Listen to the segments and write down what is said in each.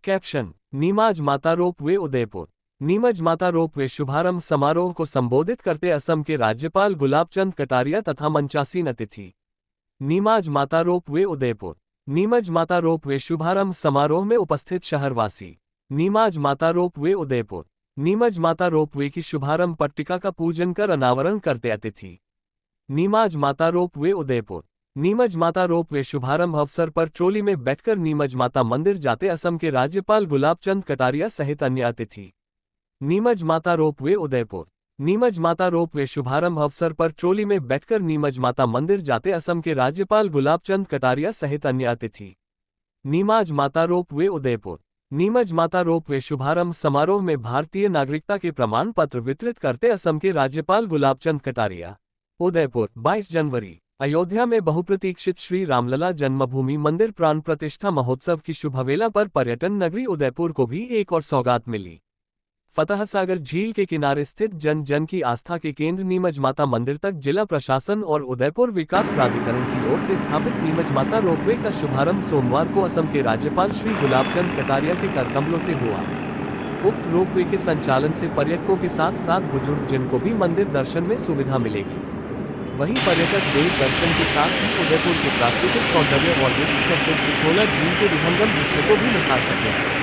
Caption. नीमाज माता ropeway Udaipur. Neemuch माता ropeway शुभारंभ समारोह को संबोधित करते असम के राज्यपाल गुलाबचंद कटारिया तथा मंचासीन अतिथि। नीमाज माता रोपवे उदयपुर। नीमच माता रोपवे शुभारंभ समारोह में उपस्थित शहरवासी। नीमाज माता रोपवे उदयपुर। नीमच माता रोपवे की शुभारंभ पट्टिका का पूजन कर अनावरण करते अतिथि। नीमाज माता रोपवे उदयपुर। नीमच माता रोपवे शुभारंभ अवसर पर ट्रॉली में बैठकर नीमच माता मंदिर जाते असम के राज्यपाल गुलाबचंद कटारिया सहित अन्य अतिथि। नीमच माता रोपवे उदयपुर। नीमच माता रोपवे शुभारंभ अवसर पर ट्रॉली में बैठकर नीमच माता मंदिर जाते असम के राज्यपाल गुलाबचंद कटारिया सहित अन्य अतिथि। नीमाज माता रोपवे उदयपुर। नीमच माता रोपवे शुभारंभ समारोह में भारतीय नागरिकता के प्रमाण पत्र वितरित करते असम के राज्यपाल गुलाबचंद कटारिया। उदयपुर 22 जनवरी। अयोध्या में बहुप्रतीक्षित श्री रामलला जन्मभूमि मंदिर प्राण प्रतिष्ठा महोत्सव की शुभवेला पर पर्यटन नगरी उदयपुर को भी एक और सौगात मिली। फतह सागर झील के किनारे स्थित जन जन की आस्था के केंद्र नीमच माता मंदिर तक जिला प्रशासन और उदयपुर विकास प्राधिकरण की ओर से स्थापित नीमच माता रोपवे का शुभारंभ सोमवार को असम के राज्यपाल श्री गुलाबचंद कटारिया के करकमलों से हुआ। उक्त रोपवे के संचालन से पर्यटकों के साथ साथ बुजुर्ग जन को भी मंदिर दर्शन में सुविधा मिलेगी। वहीं पर्यटक देव दर्शन के साथ ही उदयपुर के प्राकृतिक सौंदर्य और विश्व प्रसिद्ध पिछोला झील के विहंगम दृश्य को भी निहार सकेंगे।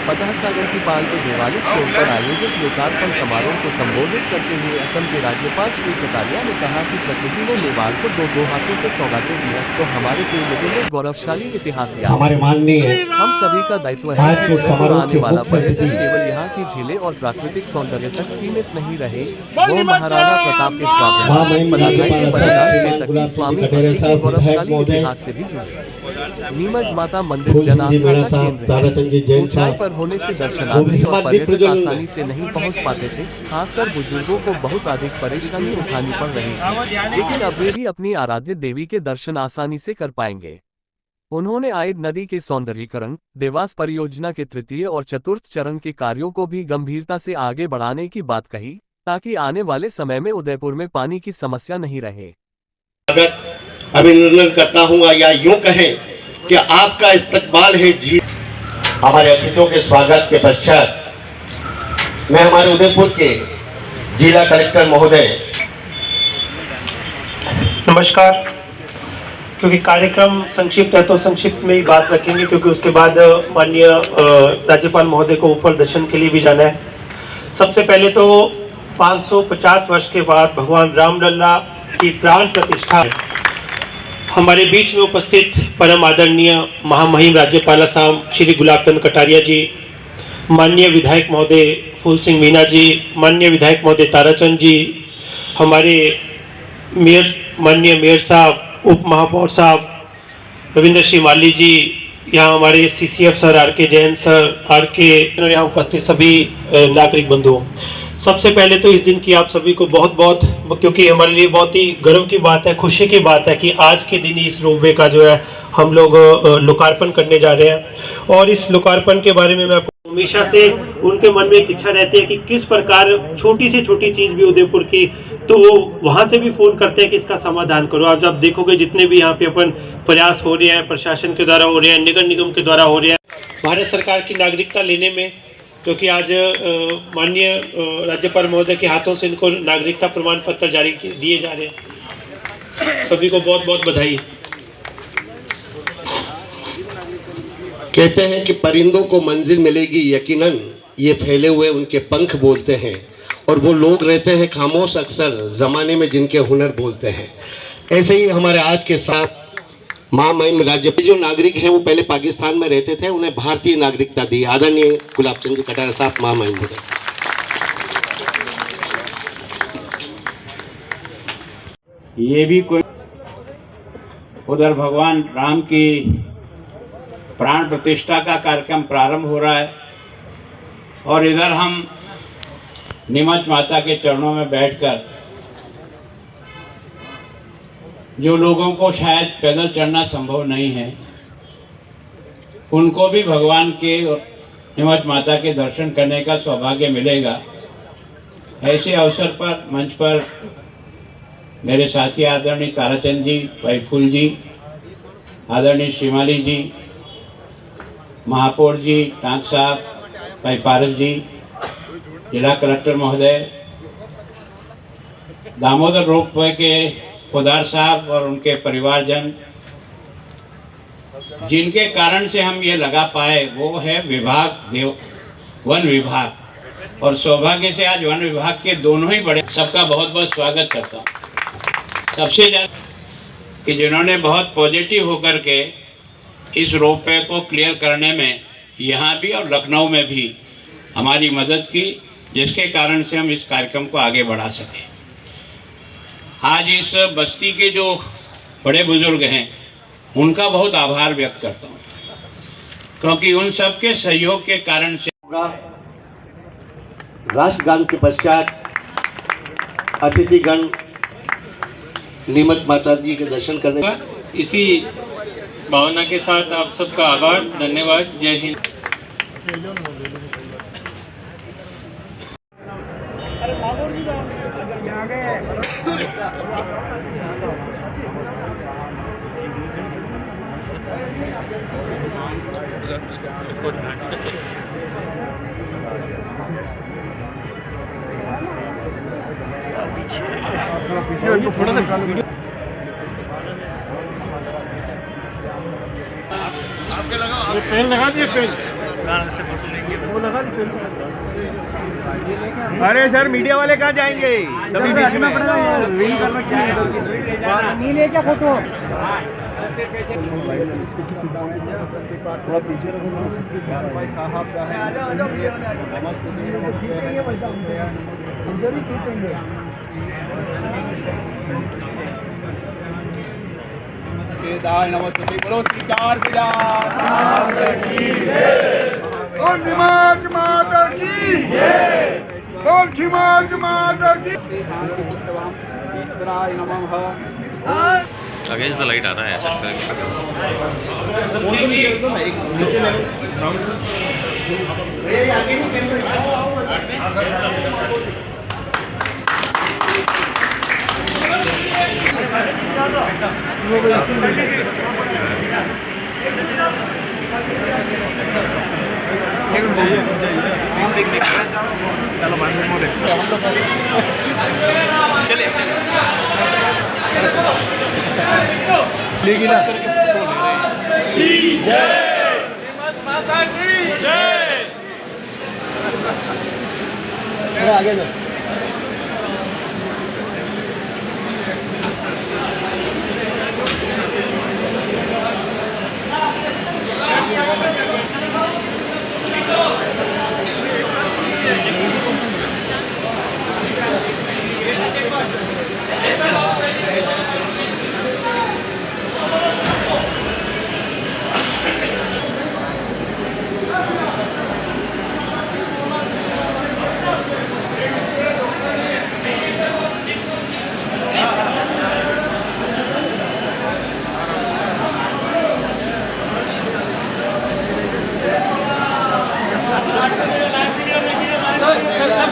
फतह सागर की पाल के दिवाली छोर पर आयोजित लोकार्पण समारोह को संबोधित करते हुए असम के राज्यपाल श्री कटारिया ने कहा कि प्रकृति ने मेवाड़ को दो हाथों से सौगातें दी हैं, तो हमारे पूर्वजों ने गौरवशाली इतिहास दिया। हमारे माननीय हम सभी का दायित्व है कि उदयपुर आने वाला पर्यटन केवल यहाँ की झीलें और प्राकृतिक सौंदर्य तक सीमित नहीं रहे, वो महाराणा प्रताप के स्वाभिमान पदाधिकारी के बलिदान चेतक की स्वामी भक्ति के गौरवशाली इतिहास से भी जुड़े। नीमच माता मंदिर जन आस्था का केंद्र है। ऊंचाई पर होने से दर्शनार्थी और पर्यटक आसानी से नहीं पहुंच पाते थे, खासकर बुजुर्गों को बहुत अधिक परेशानी उठानी पड़ रही थी, लेकिन अब वे भी अपनी आराध्य देवी के दर्शन आसानी से कर पाएंगे। उन्होंने आइड नदी के सौंदर्यीकरण, देवास परियोजना के तृतीय और चतुर्थ चरण के कार्यों को भी गंभीरता से आगे बढ़ाने की बात कही, ताकि आने वाले समय में उदयपुर में पानी की समस्या नहीं रहे। अभिनंदन करता हूँ या यूं कहें कि आपका इस्तकबाल है जी। हमारे अतिथियों के स्वागत के पश्चात मैं हमारे उदयपुर के जिला कलेक्टर महोदय। नमस्कार। क्योंकि कार्यक्रम संक्षिप्त है तो संक्षिप्त में ही बात रखेंगे, क्योंकि उसके बाद माननीय राज्यपाल महोदय को ऊपर दर्शन के लिए भी जाना है। सबसे पहले तो 550 वर्ष के बाद भगवान रामलला की प्राण प्रतिष्ठा हमारे बीच में उपस्थित परम आदरणीय महामहिम राज्यपाल साहब श्री गुलाबचंद कटारिया जी, माननीय विधायक महोदय फूल सिंह मीना जी, माननीय विधायक महोदय ताराचंद जी, हमारे मेयर माननीय मेयर साहब, उप महापौर साहब रविंद्र सिंह माली जी, यहाँ हमारे सीसीएफ सर आर के जैन सर, आर के यहाँ उपस्थित सभी नागरिक बंधुओं, सबसे पहले तो इस दिन की आप सभी को बहुत बहुत, क्योंकि हमारे लिए बहुत ही गर्व की बात है, खुशी की बात है कि आज के दिन इस रोपवे का जो है हम लोग लोकार्पण करने जा रहे हैं। और इस लोकार्पण के बारे में मैं हमेशा से उनके मन में एक इच्छा रहती है कि किस प्रकार छोटी से छोटी चीज भी उदयपुर की, तो वो वहां से भी फोन करते हैं कि इसका समाधान करो। आप जब देखोगे जितने भी यहाँ पे अपन प्रयास हो रहे हैं, प्रशासन के द्वारा हो रहे हैं, नगर निगम के द्वारा हो रहे हैं, भारत सरकार की नागरिकता लेने में, क्योंकि आज माननीय राज्यपाल महोदय के हाथों से इनको नागरिकता प्रमाण पत्र जारी दिए जा रहे हैं। सभी को बहुत बहुत बधाई। कहते हैं कि परिंदों को मंजिल मिलेगी यकीनन, ये फैले हुए उनके पंख बोलते हैं, और वो लोग रहते हैं खामोश अक्सर जमाने में जिनके हुनर बोलते हैं। ऐसे ही हमारे आज के साथ महामहिम राज्यपाल जो नागरिक हैं वो पहले पाकिस्तान में रहते थे, उन्हें भारतीय नागरिकता दी, आदरणीय गुलाबचंद कटारिया साहब महामहिम होते। ये भी कोई उधर भगवान राम की प्राण प्रतिष्ठा का कार्यक्रम प्रारंभ हो रहा है, और इधर हम नीमच माता के चरणों में बैठकर जो लोगों को शायद पैदल चढ़ना संभव नहीं है, उनको भी भगवान के और नीमच माता के दर्शन करने का सौभाग्य मिलेगा। ऐसे अवसर पर मंच पर मेरे साथी आदरणीय ताराचंद जी, भाई फूल जी, आदरणीय श्रीमाली जी, महापौर जी, टांक साहब, भाई पारस जी, जिला कलेक्टर महोदय, दामोदर रोपवे के पोदार साहब और उनके परिवारजन, जिनके कारण से हम ये लगा पाए वो है वन विभाग। और सौभाग्य से आज वन विभाग के दोनों ही बड़े, सबका बहुत बहुत स्वागत करता हूँ। सबसे ज़्यादा कि जिन्होंने बहुत पॉजिटिव होकर के इस रोपवे को क्लियर करने में यहाँ भी और लखनऊ में भी हमारी मदद की, जिसके कारण से हम इस कार्यक्रम को आगे बढ़ा सकें। आज इस बस्ती के जो बड़े बुजुर्ग हैं उनका बहुत आभार व्यक्त करता हूँ, क्योंकि उन सब के सहयोग के कारण से राष्ट्रगान के पश्चात अतिथिगण नीमच माता जी के दर्शन करने। इसी भावना के साथ आप सबका आभार, धन्यवाद, जय हिंद। पेन लगा दिए, पेन वो लगा दिए। अरे सर, मीडिया वाले कहाँ जाएंगे? सभी बीच में नहीं ले क्या फोटो? नमस्ते, बोलो स्वीकार और निमाज माता की और खिमाज माता की। अगेंस्ट द लाइट आ रहा है चले लेगी ना। माता की जय। आगे जाओ।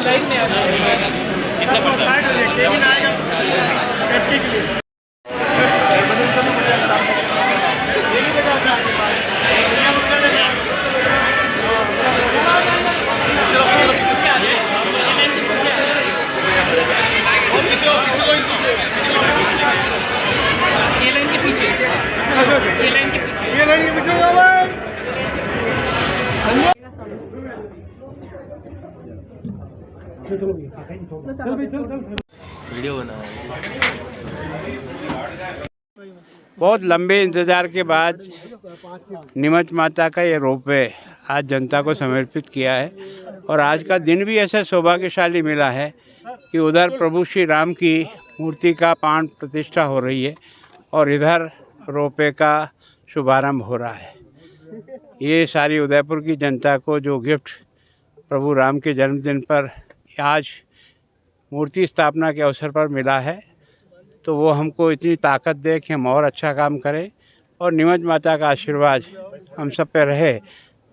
लाइन में कितना पड़ता है? वीडियो बना। बहुत लंबे इंतज़ार के बाद नीमच माता का ये रोपवे आज जनता को समर्पित किया है। और आज का दिन भी ऐसा सौभाग्यशाली मिला है कि उधर प्रभु श्री राम की मूर्ति का प्राण प्रतिष्ठा हो रही है और इधर रोपवे का शुभारंभ हो रहा है। ये सारी उदयपुर की जनता को जो गिफ्ट प्रभु राम के जन्मदिन पर आज मूर्ति स्थापना के अवसर पर मिला है, तो वो हमको इतनी ताकत दे कि हम और अच्छा काम करें और नीमच माता का आशीर्वाद हम सब पे रहे,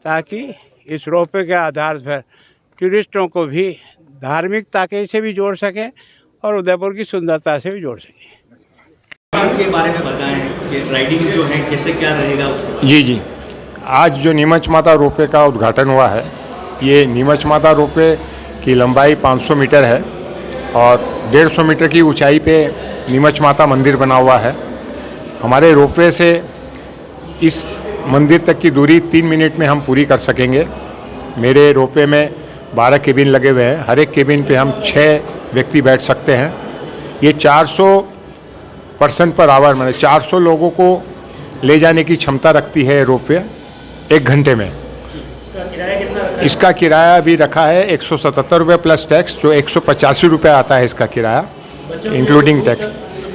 ताकि इस रोपवे के आधार पर टूरिस्टों को भी धार्मिकता के से भी जोड़ सकें और उदयपुर की सुंदरता से भी जोड़ सकें। के बारे में बताएं कि राइडिंग जो है कैसे क्या रहेगा उसको। जी, आज जो नीमच माता रोपवे का उद्घाटन हुआ है, ये नीमच माता रोपवे की लंबाई 500 मीटर है और 150 मीटर की ऊंचाई पे नीमच माता मंदिर बना हुआ है। हमारे रोपवे से इस मंदिर तक की दूरी 3 मिनट में हम पूरी कर सकेंगे। मेरे रोपवे में 12 केबिन लगे हुए हैं, हर एक केबिन पे हम 6 व्यक्ति बैठ सकते हैं। ये 400 पर्सन पर आवर मैंने 400 लोगों को ले जाने की क्षमता रखती है रोपवे 1 घंटे में। इसका किराया अभी रखा है 177 रुपये प्लस टैक्स, जो 185 रुपये आता है इसका किराया इंक्लूडिंग टैक्स।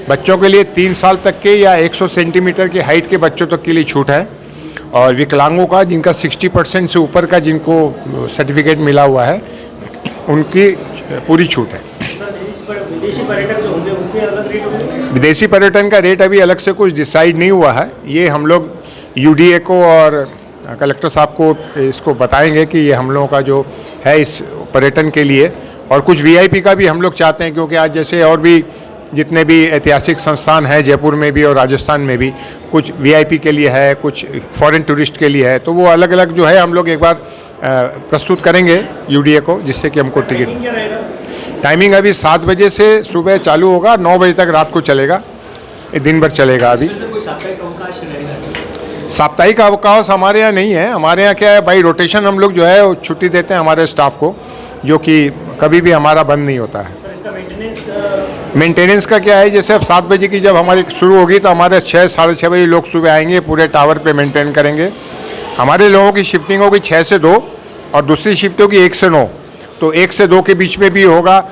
बच्चों के लिए 3 साल तक के या 100 सेंटीमीटर की हाइट के बच्चों तक के लिए छूट है और विकलांगों का जिनका 60% से ऊपर का जिनको सर्टिफिकेट मिला हुआ है उनकी पूरी छूट है। विदेशी पर्यटन का रेट अभी अलग से कुछ डिसाइड नहीं हुआ है। ये हम लोग यूडीए को और कलेक्टर साहब को इसको बताएंगे कि ये हम लोगों का जो है इस पर्यटन के लिए, और कुछ वीआईपी का भी हम लोग चाहते हैं, क्योंकि आज जैसे और भी जितने भी ऐतिहासिक संस्थान हैं जयपुर में भी और राजस्थान में भी, कुछ वीआईपी के लिए है, कुछ फॉरेन टूरिस्ट के लिए है, तो वो अलग अलग जो है हम लोग एक बार प्रस्तुत करेंगे यूडीए को, जिससे कि हमको टिकट। टाइमिंग अभी 7 बजे से सुबह चालू होगा, 9 बजे तक रात को चलेगा, ये दिन भर चलेगा। अभी साप्ताहिक अवकाश हमारे यहाँ नहीं है। हमारे यहाँ क्या है भाई, रोटेशन हम लोग जो है वो छुट्टी देते हैं हमारे स्टाफ को, जो कि कभी भी हमारा बंद नहीं होता है। मेंटेनेंस का क्या है, जैसे अब 7 बजे की जब हमारी शुरू होगी तो हमारे 6 साढ़े 6 बजे लोग सुबह आएंगे, पूरे टावर पे मेंटेन करेंगे। हमारे लोगों की शिफ्टिंग होगी 6 से 2 और दूसरी शिफ्ट होगी 1 से 9, तो 1 से 2 के बीच में भी होगा।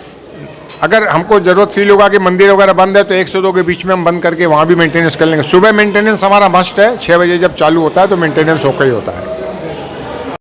अगर हमको ज़रूरत फील होगा कि मंदिर वगैरह बंद है तो 1 से 2 के बीच में हम बंद करके वहाँ भी मेंटेनेंस कर लेंगे। सुबह मेंटेनेंस हमारा मस्ट है, 6 बजे जब चालू होता है तो मेंटेनेंस होकर ही होता है।